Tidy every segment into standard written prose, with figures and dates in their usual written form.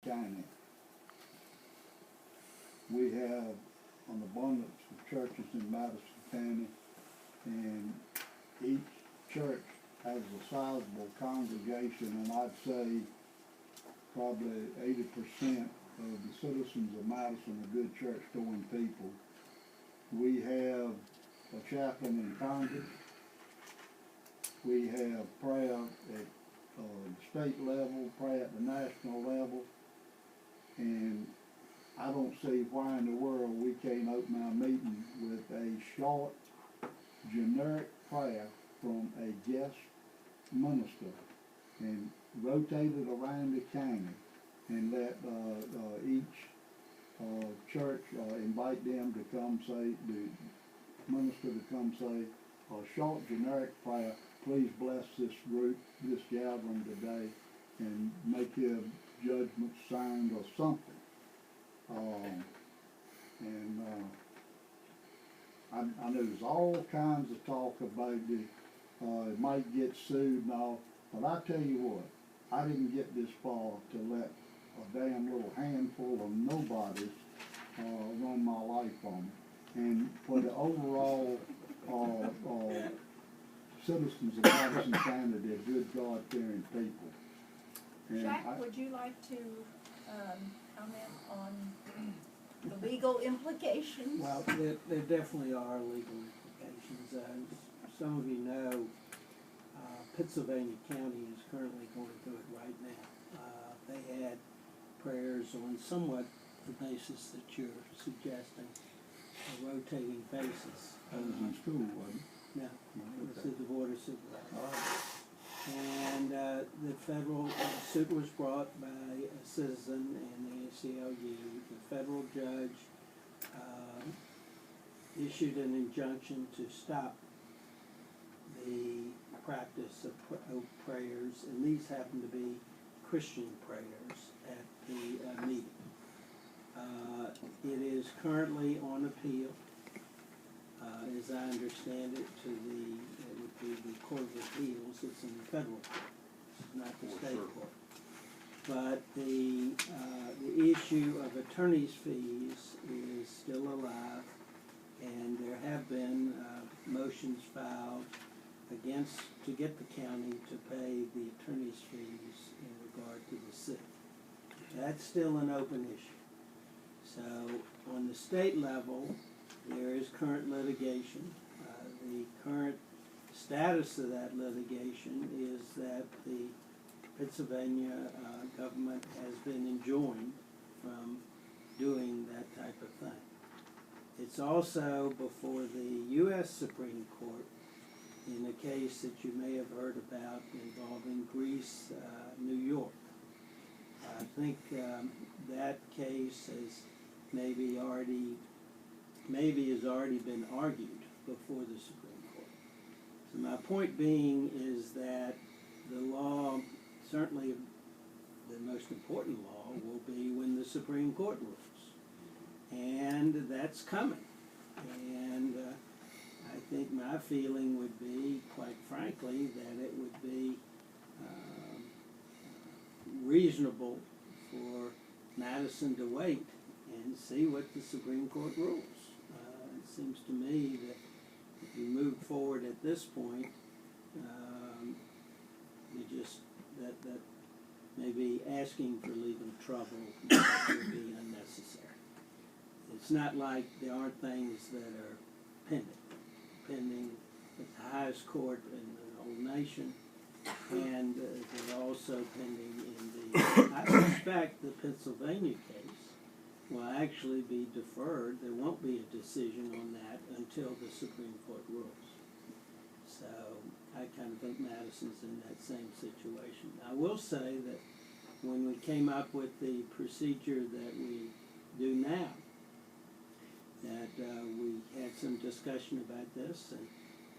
County. We have an abundance of churches in Madison County, and each church has a sizable congregation, and I'd say probably 80% of the citizens of Madison are good church-going people. We have a chaplain in Congress. We have prayer at the state level, prayer at the national level, and I don't see why in the world we can't open our meeting with a short, generic prayer from a guest minister and rotate it around the county and let each church invite them to come say, the minister to come say a short, generic prayer. Please bless this group, this gathering today, and make your judgment signed or something. I know there's all kinds of talk about it might get sued and all, but I tell you what, I didn't get this far to let a damn little handful of nobodies run my life on me. And for the overall citizens of Madison County, they're good, God-fearing people. And Jack, would you like to comment on the legal implications? Well, there definitely are legal implications. As some of you know, Pennsylvania County is currently going through it right now. They had prayers on somewhat the basis that you're suggesting, a rotating basis. I was in school, wasn't No, this is the Board of Supervisors. I? And the federal suit was brought by a citizen and the ACLU. The federal judge issued an injunction to stop the practice of prayers, and these happen to be Christian prayers at the meeting. It is currently on appeal, as I understand it, to the Court of Appeals. It's in the federal court, it's not the state court. But the issue of attorney's fees is still alive, and there have been motions filed to get the county to pay the attorney's fees in regard to the city. That's still an open issue. So on the state level, there is current litigation. The current status of that litigation is that the Pennsylvania government has been enjoined from doing that type of thing. It's also before the U.S. Supreme Court in a case that you may have heard about involving Greece, New York. I think that case has maybe has already been argued before the Supreme Court. So my point being is that the law, certainly the most important law, will be when the Supreme Court rules. And that's coming. And I think my feeling would be, quite frankly, that it would be reasonable for Madison to wait and see what the Supreme Court rules. It seems to me that if you move forward at this point, that maybe asking for legal trouble would be unnecessary. It's not like there aren't things that are pending at the highest court in the whole nation, and they're also pending in the, I suspect the Pennsylvania case will actually be deferred. There won't be a decision on that until the Supreme Court rules. So I kind of think Madison's in that same situation. I will say that when we came up with the procedure that we do now, that we had some discussion about this, and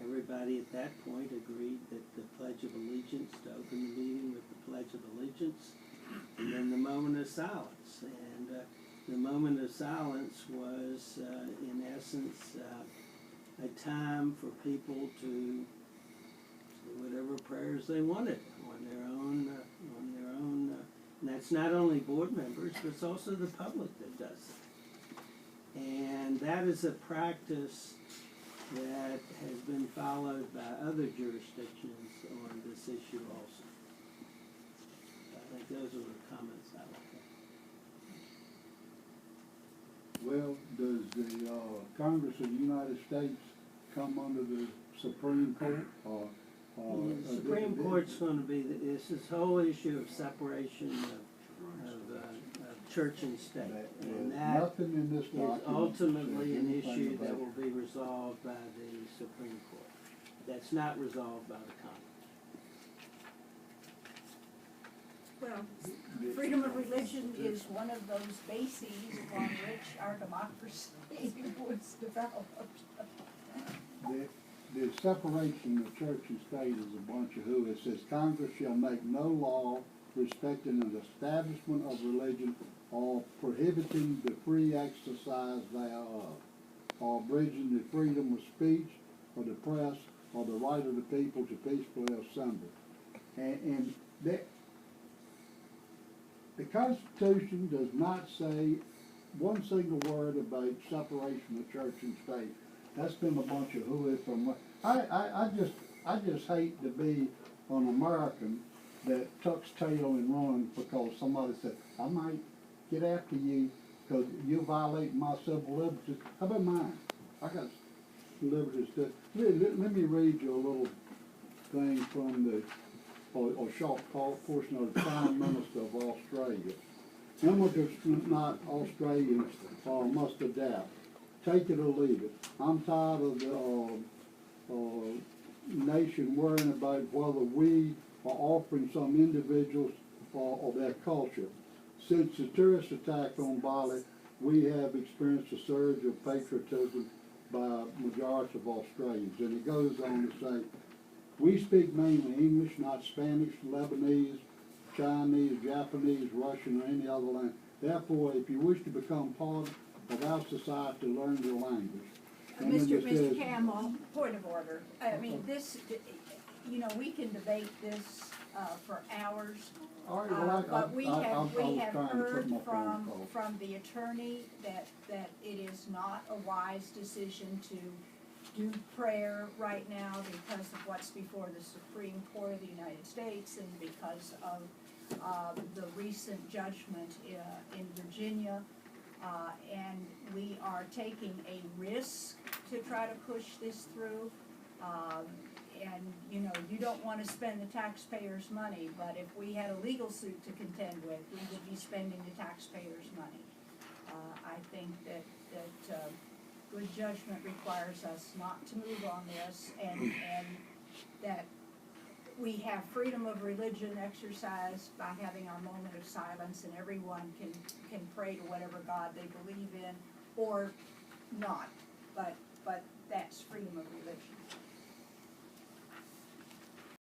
everybody at that point agreed that the Pledge of Allegiance, to open the meeting with the Pledge of Allegiance, and then the moment of silence. And the moment of silence was, in essence, a time for people to say whatever prayers they wanted on their own And that's not only board members, but it's also the public that does it. And that is a practice that has been followed by other jurisdictions on this issue also. I think those are the comments I would make. Well, does the Congress of the United States come under the Supreme Court or? The Supreme Court's going to be, this whole issue of separation of church and state. And that Nothing in this is document ultimately says an anything issue that about will be resolved by the Supreme Court. That's not resolved by the Congress. Well, freedom of religion is one of those bases upon which our democracy was developed. The separation of church and state is a bunch of hoo. It says Congress shall make no law respecting an establishment of religion or prohibiting the free exercise thereof, or abridging the freedom of speech or the press or the right of the people to peacefully assemble. And that, the Constitution does not say one single word about separation of church and state. That's been a bunch of hooey from. I just hate to be an American that tucks tail and runs because somebody said, I might get after you because you violate my civil liberties. How about mine? I got liberties too. Let me read you a little thing from the or short portion of the Prime Minister of Australia. Immigrants, not Australians, must adapt. Take it or leave it. I'm tired of the nation worrying about whether we are offering some individuals or their culture. Since the terrorist attack on Bali, we have experienced a surge of patriotism by majority of Australians. And it goes on to say, we speak mainly English, not Spanish, Lebanese, Chinese, Japanese, Russian, or any other language. Therefore, if you wish to become part of our society, learn your language. And then it says, Mr. Campbell, point of order. I mean, this, you know, we can debate this for hours. all right, well, But we I have was trying to heard put my phone call. from the attorney that it is not a wise decision to do prayer right now because of what's before the Supreme Court of the United States and because of the recent judgment in Virginia. And we are taking a risk to try to push this through. And, you know, you don't want to spend the taxpayers' money, but if we had a legal suit to contend with, we would be spending the taxpayers' money. I think that good judgment requires us not to move on this, and that we have freedom of religion exercised by having our moment of silence, and everyone can pray to whatever God they believe in, or not, but that's freedom of religion.